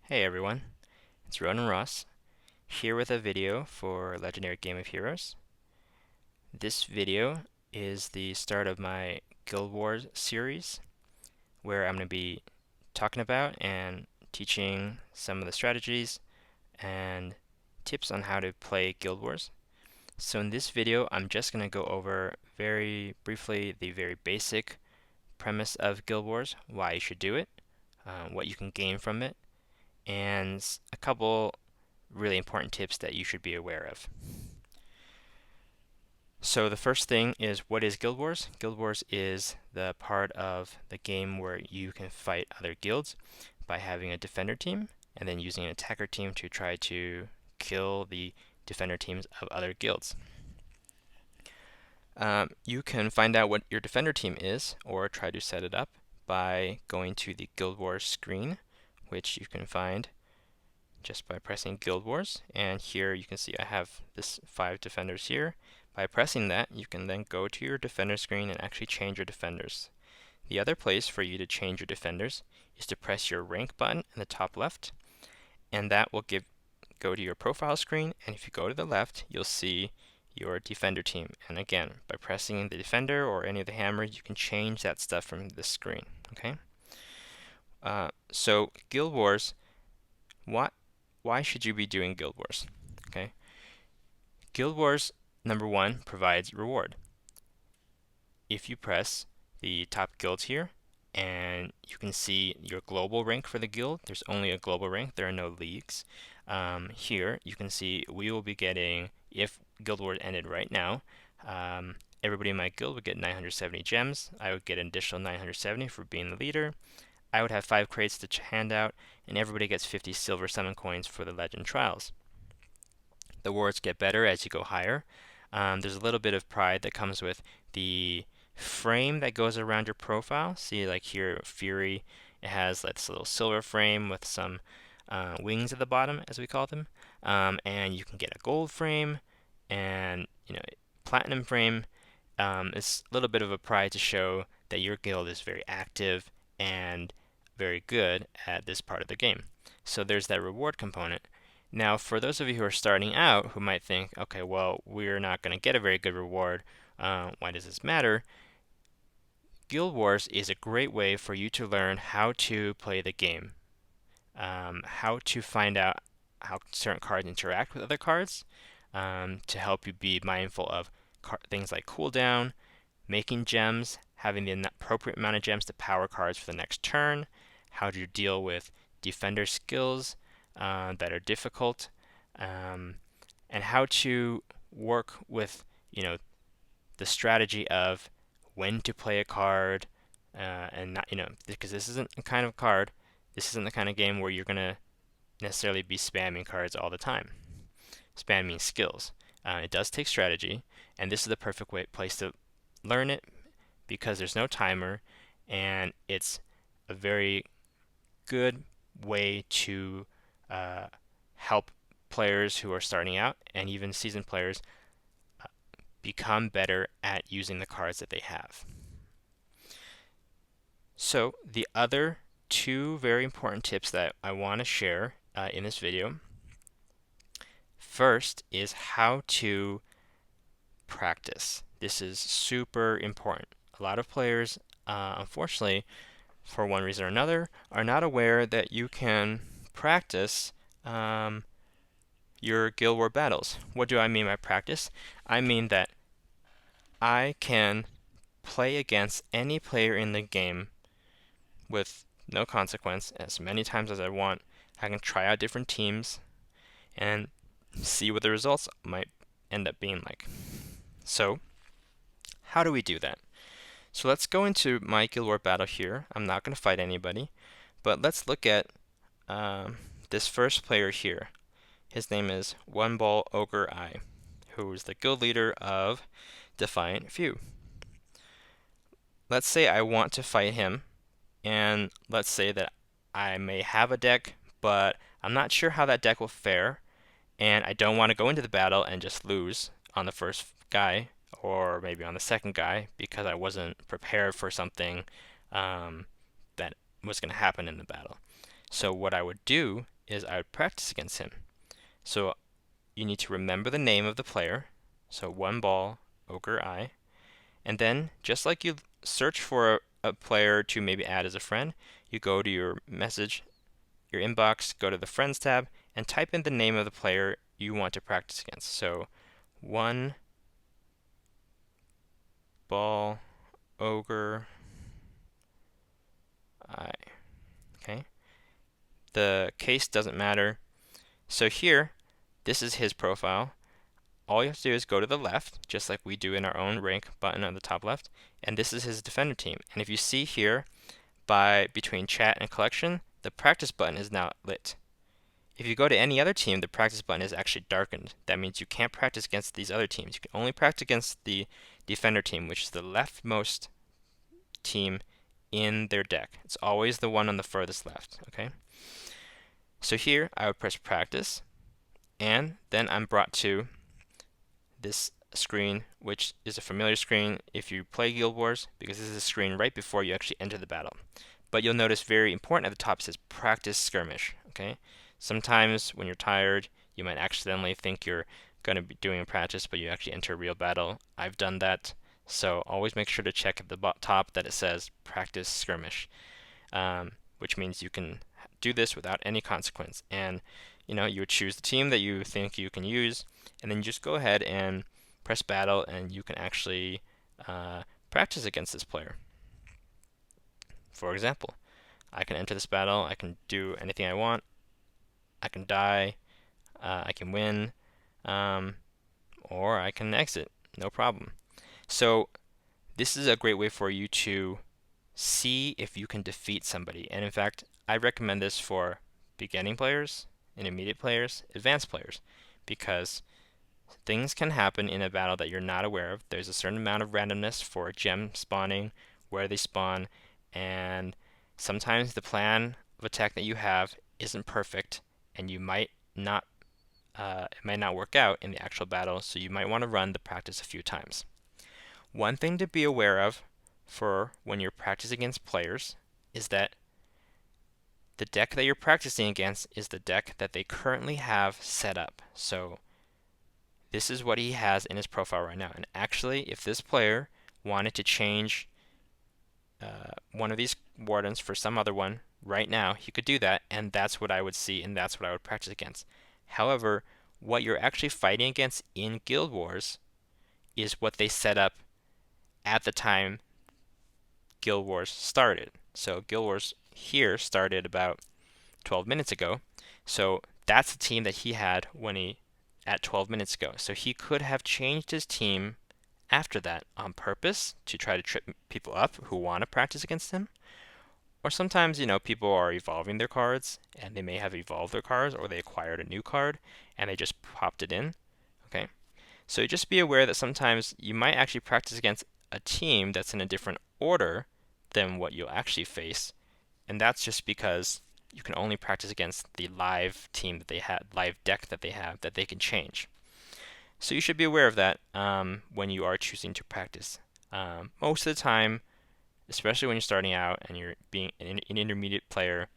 Hey everyone, it's Ronin Ros, here with a video for Legendary Game of Heroes. This video is the start of my Guild Wars series, where I'm going to be talking about and teaching some of the strategies and tips on how to play Guild Wars. So in this video, I'm just going to go over very briefly the very basic premise of Guild Wars, why you should do it, what you can gain from it, and a couple really important tips that you should be aware of. So the first thing is, what is Guild Wars? Guild Wars is the part of the game where you can fight other guilds by having a defender team and then using an attacker team to try to kill the defender teams of other guilds. You can find out what your defender team is or try to set it up by going to the Guild Wars screen, which you can find just by pressing Guild Wars. And here you can see I have this 5 defenders here. By pressing that, you can then go to your defender screen and actually change your defenders. The other place for you to change your defenders is to press your rank button in the top left, and that will go to your profile screen, and if you go to the left, you'll see your defender team. And again, by pressing the defender or any of the hammers, you can change that stuff from this screen. Okay. So Guild Wars, why should you be doing Guild Wars? Okay. Guild Wars, number one, provides reward. If you press the top guilds here, and you can see your global rank for the guild. There's only a global rank, there are no leagues. Here you can see we will be getting, if Guild Wars ended right now, everybody in my guild would get 970 gems. I would get an additional 970 for being the leader. I would have 5 crates to hand out, and everybody gets 50 silver summon coins for the legend trials. The rewards get better as you go higher. There's a little bit of pride that comes with the frame that goes around your profile. See, like here, Fury, it has this little silver frame with some wings at the bottom, as we call them. And you can get a gold frame and platinum frame. It's a little bit of a pride to show that your guild is very active and very good at this part of the game. So there's that reward component. Now, for those of you who are starting out who might think, okay, well, we're not going to get a very good reward. Why does this matter? Guild Wars is a great way for you to learn how to play the game, how to find out how certain cards interact with other cards, to help you be mindful of things like cooldown, making gems, having the appropriate amount of gems to power cards for the next turn, how to deal with defender skills that are difficult, and how to work with the strategy of when to play a card, and not because this isn't the kind of card, this isn't the kind of game where you're gonna necessarily be spamming cards all the time. Spamming skills. It does take strategy, and this is the perfect place to learn it because there's no timer, and it's a very good way to help players who are starting out and even seasoned players become better at using the cards that they have. So the other 2 very important tips that I want to share in this video. First is how to practice. This is super important. A lot of players, unfortunately, for one reason or another, are not aware that you can practice your Guild War battles. What do I mean by practice? I mean that I can play against any player in the game with no consequence as many times as I want. I can try out different teams and see what the results might end up being like. So, how do we do that? So let's go into my Guild War battle here. I'm not going to fight anybody, but let's look at this first player here. His name is One Ball Ogre Eye, who is the guild leader of Defiant Few. Let's say I want to fight him, and let's say that I may have a deck, but I'm not sure how that deck will fare, and I don't want to go into the battle and just lose on the first guy or maybe on the second guy because I wasn't prepared for something that was going to happen in the battle. So what I would do is I would practice against him. So you need to remember the name of the player. So one ball, Ogre I. And then, just like you search for a player to maybe add as a friend, you go to your message, your inbox, go to the Friends tab, and type in the name of the player you want to practice against. So, one ball, Ogre I. Okay. The case doesn't matter. So here, this is his profile. All you have to do is go to the left, just like we do in our own rank button on the top left, and this is his defender team. And if you see here, between chat and collection, the practice button is now lit. If you go to any other team, the practice button is actually darkened. That means you can't practice against these other teams. You can only practice against the defender team, which is the leftmost team in their deck. It's always the one on the furthest left, okay? So here, I would press practice, and then I'm brought to this screen, which is a familiar screen if you play Guild Wars, because this is a screen right before you actually enter the battle. But you'll notice very important at the top, it says practice skirmish. Okay, sometimes when you're tired, you might accidentally think you're going to be doing a practice, but you actually enter a real battle. I've done that, so always make sure to check at the top that it says practice skirmish, which means you can do this without any consequence. And you would choose the team that you think you can use, and then you just go ahead and press battle, and you can actually practice against this player. For example, I can enter this battle, I can do anything I want, I can die, I can win, or I can exit, no problem. So this is a great way for you to see if you can defeat somebody. And in fact, I recommend this for beginning players, intermediate players, advanced players, because things can happen in a battle that you're not aware of. There's a certain amount of randomness for gem spawning, where they spawn, and sometimes the plan of attack that you have isn't perfect, and you might not it might not work out in the actual battle, so you might want to run the practice a few times. One thing to be aware of for when you're practicing against players is that the deck that you're practicing against is the deck that they currently have set up. So this is what he has in his profile right now. And actually, if this player wanted to change one of these wardens for some other one right now, he could do that, and that's what I would see, and that's what I would practice against. However, what you're actually fighting against in Guild Wars is what they set up at the time Guild Wars started. So Guild Wars here started about 12 minutes ago. So that's the team that he had at 12 minutes ago. So he could have changed his team after that on purpose to try to trip people up who want to practice against him. Or sometimes, people are evolving their cards, and they may have evolved their cards, or they acquired a new card, and they just popped it in. Okay? So just be aware that sometimes you might actually practice against a team that's in a different order than what you'll actually face, and that's just because you can only practice against the live team that they have, live deck that they have that they can change. So you should be aware of that when you are choosing to practice. Most of the time, especially when you're starting out and you're being an intermediate player,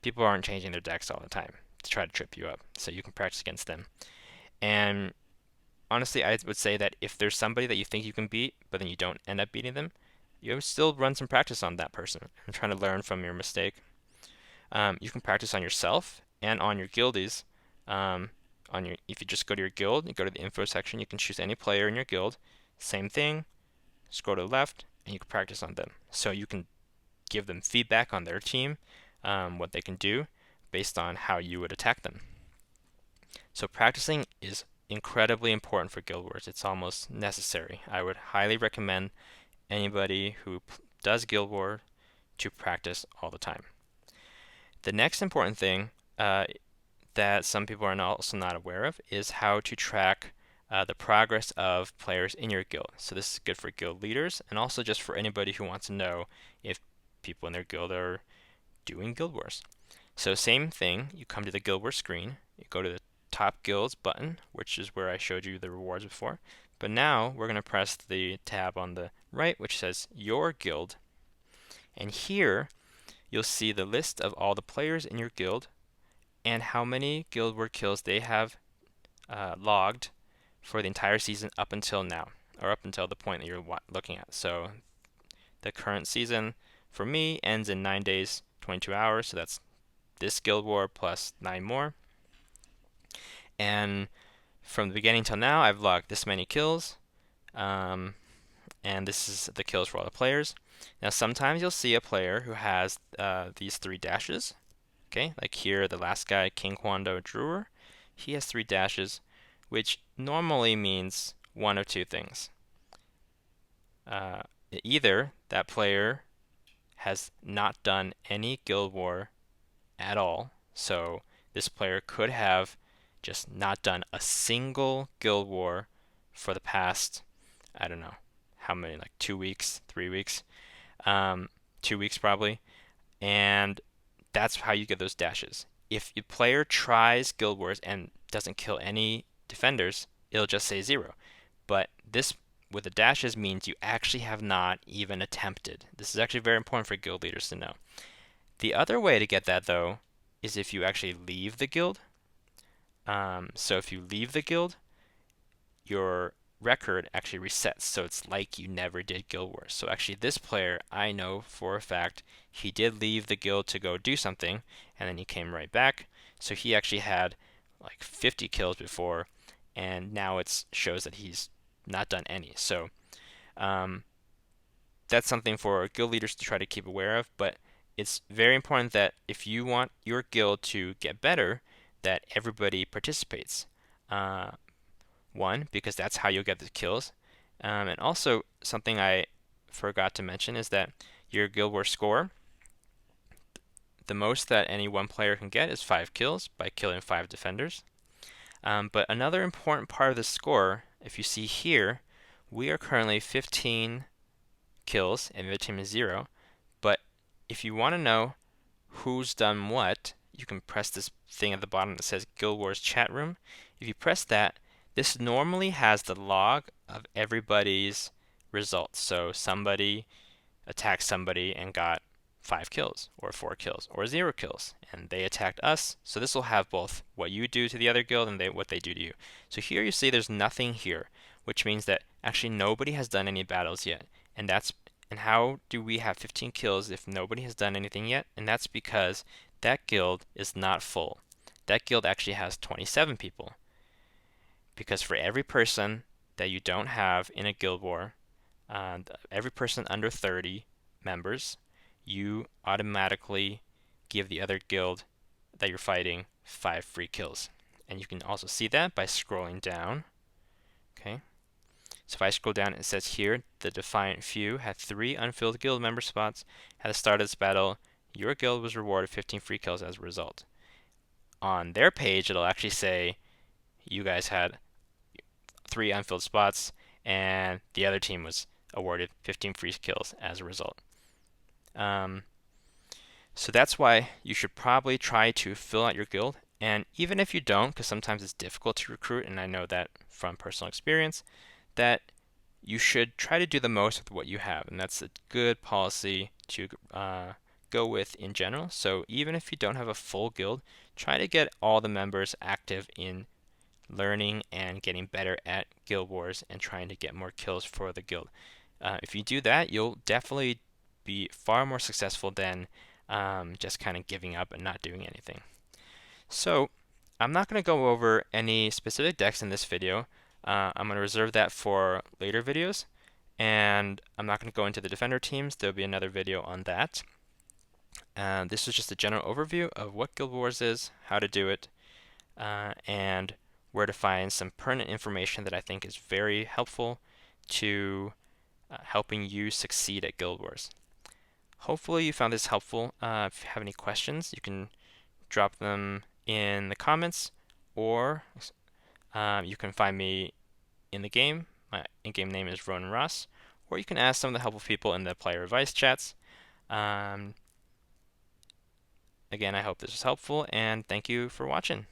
people aren't changing their decks all the time to try to trip you up, so you can practice against them. And honestly, I would say that if there's somebody that you think you can beat, but then you don't end up beating them, you would still run some practice on that person and trying to learn from your mistake. You can practice on yourself and on your guildies. If you just go to your guild, you go to the info section, you can choose any player in your guild. Same thing, scroll to the left, and you can practice on them. So you can give them feedback on their team, what they can do based on how you would attack them. So practicing is incredibly important for Guild Wars. It's almost necessary. I would highly recommend anybody who does Guild Wars to practice all the time. The next important thing that some people are also not aware of is how to track the progress of players in your guild. So this is good for guild leaders and also just for anybody who wants to know if people in their guild are doing Guild Wars. So same thing, you come to the Guild Wars screen, you go to the top guilds button, which is where I showed you the rewards before. But now we're going to press the tab on the right, which says your guild. And here you'll see the list of all the players in your guild and how many Guild Wars kills they have logged for the entire season up until now, or up until the point that you're looking at. So the current season for me ends in 9 days, 22 hours, so that's this Guild War plus 9 more. And from the beginning till now, I've logged this many kills, and this is the kills for all the players. Now, sometimes you'll see a player who has these 3 dashes. Okay, like here, the last guy, King Kwando Drewer, he has 3 dashes, which normally means one of two things. Either that player has not done any Guild War at all, so this player could have just not done a single Guild War for the past, I don't know, how many, like 2 weeks, 3 weeks, 2 weeks probably, and that's how you get those dashes. If a player tries Guild Wars and doesn't kill any defenders, it'll just say 0. But this with the dashes means you actually have not even attempted. This is actually very important for guild leaders to know. The other way to get that, though, is if you actually leave the guild. So if you leave the guild, your record actually resets, so it's like you never did Guild Wars. So actually this player, I know for a fact, he did leave the guild to go do something, and then he came right back. So he actually had like 50 kills before, and now it shows that he's not done any. So that's something for guild leaders to try to keep aware of, but it's very important that if you want your guild to get better, that everybody participates. One, because that's how you'll get the kills. And also, something I forgot to mention is that your Guild Wars score, the most that any one player can get is 5 kills by killing 5 defenders. But another important part of the score, if you see here, we are currently 15 kills and the other team is 0. But if you want to know who's done what, you can press this thing at the bottom that says Guild Wars chat room. If you press that, this normally has the log of everybody's results. So somebody attacked somebody and got 5 kills, or 4 kills, or 0 kills, and they attacked us. So this will have both what you do to the other guild and what they do to you. So here you see there's nothing here, which means that actually nobody has done any battles yet. And how do we have 15 kills if nobody has done anything yet? And that's because that guild is not full. That guild actually has 27 people. Because for every person that you don't have in a guild war, every person under 30 members, you automatically give the other guild that you're fighting 5 free kills. And you can also see that by scrolling down. Okay. So if I scroll down, it says here, the Defiant Few had 3 unfilled guild member spots. At the start of this battle, your guild was rewarded 15 free kills as a result. On their page, it'll actually say you guys had 3 unfilled spots, and the other team was awarded 15 free kills as a result. So that's why you should probably try to fill out your guild. And even if you don't, because sometimes it's difficult to recruit, and I know that from personal experience, that you should try to do the most with what you have, and that's a good policy to go with in general. So even if you don't have a full guild, try to get all the members active in learning and getting better at Guild Wars and trying to get more kills for the guild. If you do that, you'll definitely be far more successful than just kind of giving up and not doing anything. So I'm not going to go over any specific decks in this video. I'm going to reserve that for later videos, and I'm not going to go into the defender teams. There'll be another video on that. This is just a general overview of what Guild Wars is, how to do it, and where to find some pertinent information that I think is very helpful to helping you succeed at Guild Wars. Hopefully you found this helpful. If you have any questions, you can drop them in the comments, or you can find me in the game. My in-game name is Ronin Ros, or you can ask some of the helpful people in the player advice chats. Again, I hope this was helpful, and thank you for watching.